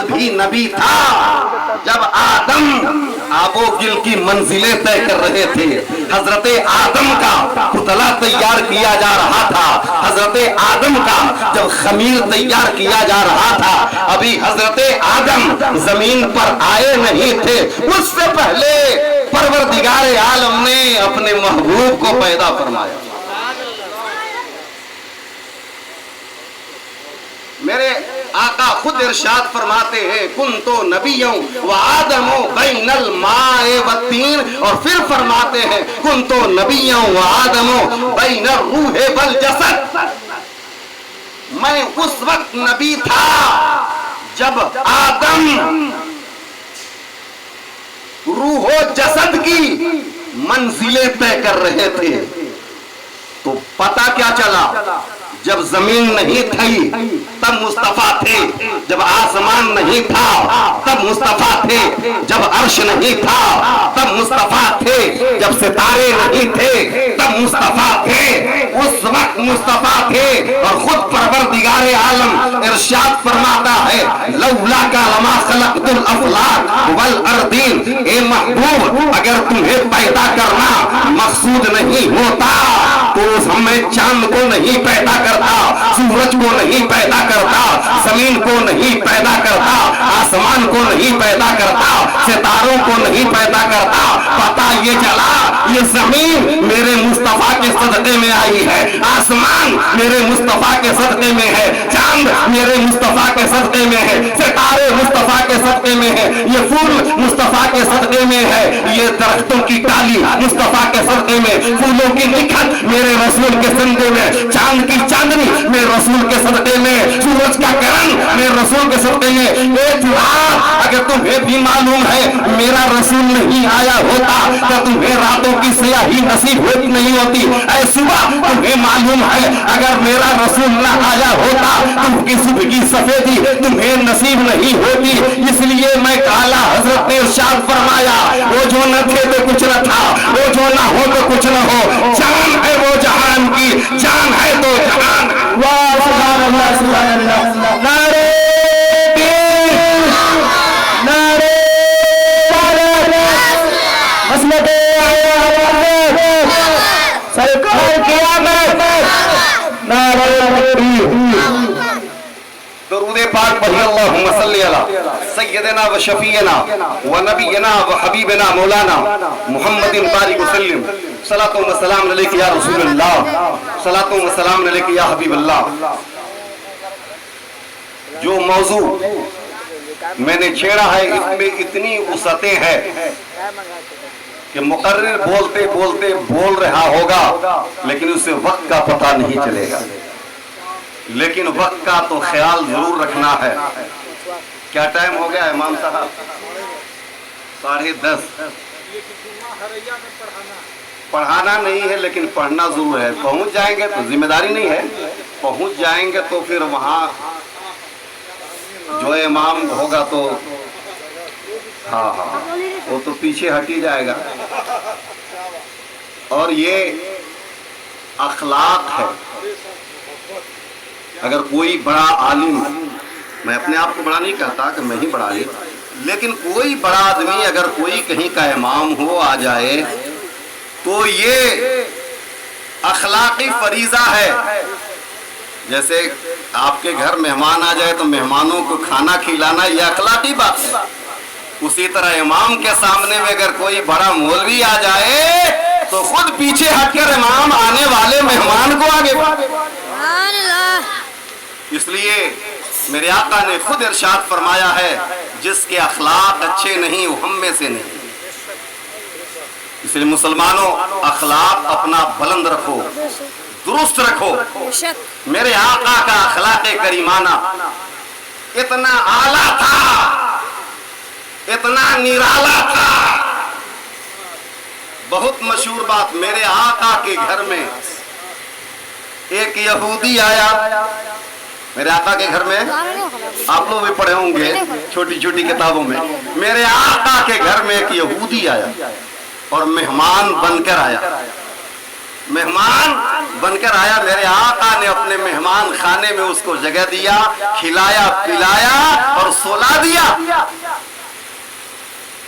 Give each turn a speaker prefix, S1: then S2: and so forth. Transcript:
S1: بھی نبی تھا جب آدم آب و گل کی منزلیں طے کر رہے تھے، حضرت آدم کا پتلا تیار کیا جا رہا تھا، حضرت آدم کا جب خمیر تیار کیا جا رہا تھا، ابھی حضرت آدم زمین پر آئے نہیں تھے، اس سے پہلے پروردگار عالم نے اپنے محبوب کو پیدا فرمایا۔ میرے آقا خود ارشاد فرماتے ہیں کنتو نبیوں وآدم بین الماء والطین، اور پھر فرماتے ہیں کنتو نبیوں وآدم بین الروح والجسد، میں اس وقت نبی تھا جب آدم روح و جسد کی منزلیں طے کر رہے تھے۔ تو پتہ کیا چلا؟ جب زمین نہیں تھی تب مصطفیٰ تھے، جب آسمان نہیں تھا تب مصطفیٰ تھے، جب عرش نہیں تھا تب مصطفیٰ تھے، جب ستارے نہیں تھے تب مصطفیٰ تھے، اس وقت مصطفیٰ تھے۔ اور خود پروردگار عالم ارشاد فرماتا ہے لولا کا لما خلقت الافلاک والارضین، اے محبوب اگر تمہیں پیدا کرنا مقصود نہیں ہوتا تو ہمیں چاند کو نہیں پیدا کرتا، سورج کو نہیں پیدا کرتا، زمین کو نہیں پیدا کرتا، آسمان کو نہیں پیدا کرتا، ستاروں کو نہیں پیدا کرتا۔ پتہ یہ چلا یہ زمین میرے مصطفیٰ کے صدقے میں آئی ہے، آسمان میرے مصطفیٰ کے صدقے میں ہے، چاند میرے مصطفیٰ کے صدقے میں ہے، ستارے مصطفیٰ کے صدقے میں ہے، یہ پھول مصطفیٰ کے صدقے میں ہے، یہ درختوں کی ڈالی مصطفیٰ کے صدقے میں، پھولوں کی نکھت میرے رسول کے صدقے میں، چاند کی چاندنی میرے رسول کے صدقے میں، سورج کا کرن میرے رسول کے صدقے میں۔ ایک بات اگر تمہیں بھی معلوم ہے میرا رسول نہیں آیا ہوتا تو تمہیں راتوں کی سیاہی نصیب ہوتی نہیں ہوتی۔ اے صبح تمہیں معلوم ہے اگر میرا رسول نہ آیا ہوتا تم کی صبح کی سفیدی تمہیں نصیب نہیں ہوتی۔ اس لیے میں کالا حضرت نے ارشاد فرمایا وہ جو نہ تھے تو کچھ نہ تھا، وہ جو نہ ہو تو کچھ نہ ہو، جان ہے وہ جہان کی، جان ہے تو جہان۔ واہ سبحان اللہ سبحان اللہ، نعرہ تکبیر، نعرہ مسلک سرکار قیامت، نعرہ تکبیر۔ درود پاک پڑھی اللہم صلی علی سیدنا و شفیعنا و نبینا و حبیبنا مولانا محمد بارک وسلم، صلاۃ و سلام علیک یا رسول اللہ، صلاۃ و سلام علیک یا حبیب اللہ۔ جو موضوع میں نے چھیڑا ہے اس میں اتنی وسعتیں ہیں کہ مقرر بولتے بولتے بول رہا ہوگا لیکن اسے وقت کا پتہ نہیں چلے گا، لیکن وقت کا تو خیال ضرور رکھنا ہے۔ کیا ٹائم ہو گیا امام صاحب؟ 10:30۔ پڑھانا نہیں ہے لیکن پڑھنا ضرور ہے۔ پہنچ جائیں گے تو ذمہ داری نہیں ہے، پہنچ جائیں گے تو پھر وہاں جو امام ہوگا تو ہاں وہ تو پیچھے ہٹ ہی جائے گا۔ اور یہ اخلاق ہے۔ اگر کوئی بڑا عالم، میں اپنے آپ کو بڑا نہیں کہتا کہ میں ہی بڑا عالم، لیکن کوئی بڑا آدمی اگر کوئی کہیں کا امام ہو آ جائے تو یہ اخلاقی فریضہ ہے۔ جیسے آپ کے گھر مہمان آ جائے تو مہمانوں کو کھانا کھلانا یہ اخلاقی بات ہے، اسی طرح امام کے سامنے میں اگر کوئی بڑا مولوی آ جائے تو خود پیچھے ہٹ کر امام آنے والے مہمان کو آگے بڑھائے۔ اس لیے میرے آقا نے خود ارشاد فرمایا ہے جس کے اخلاق اچھے نہیں وہ ہم میں سے نہیں۔ اس لیے مسلمانوں اخلاق اپنا بلند رکھو، درست رکھو۔ میرے آقا کا اخلاق کریمانہ اتنا اعلیٰ تھا، اتنا نرالا تھا۔ بہت مشہور بات، میرے آقا کے گھر میں ایک یہودی آیا۔ میرے آقا کے گھر میں آپ لوگ بھی پڑھے ہوں گے چھوٹی چھوٹی کتابوں میں، میرے آقا کے گھر میں ایک یہودی آیا اور مہمان بن کر آیا۔ مہمان بن کر آیا، میرے آقا نے اپنے مہمان خانے میں اس کو جگہ دیا، کھلایا پلایا اور سلا دیا۔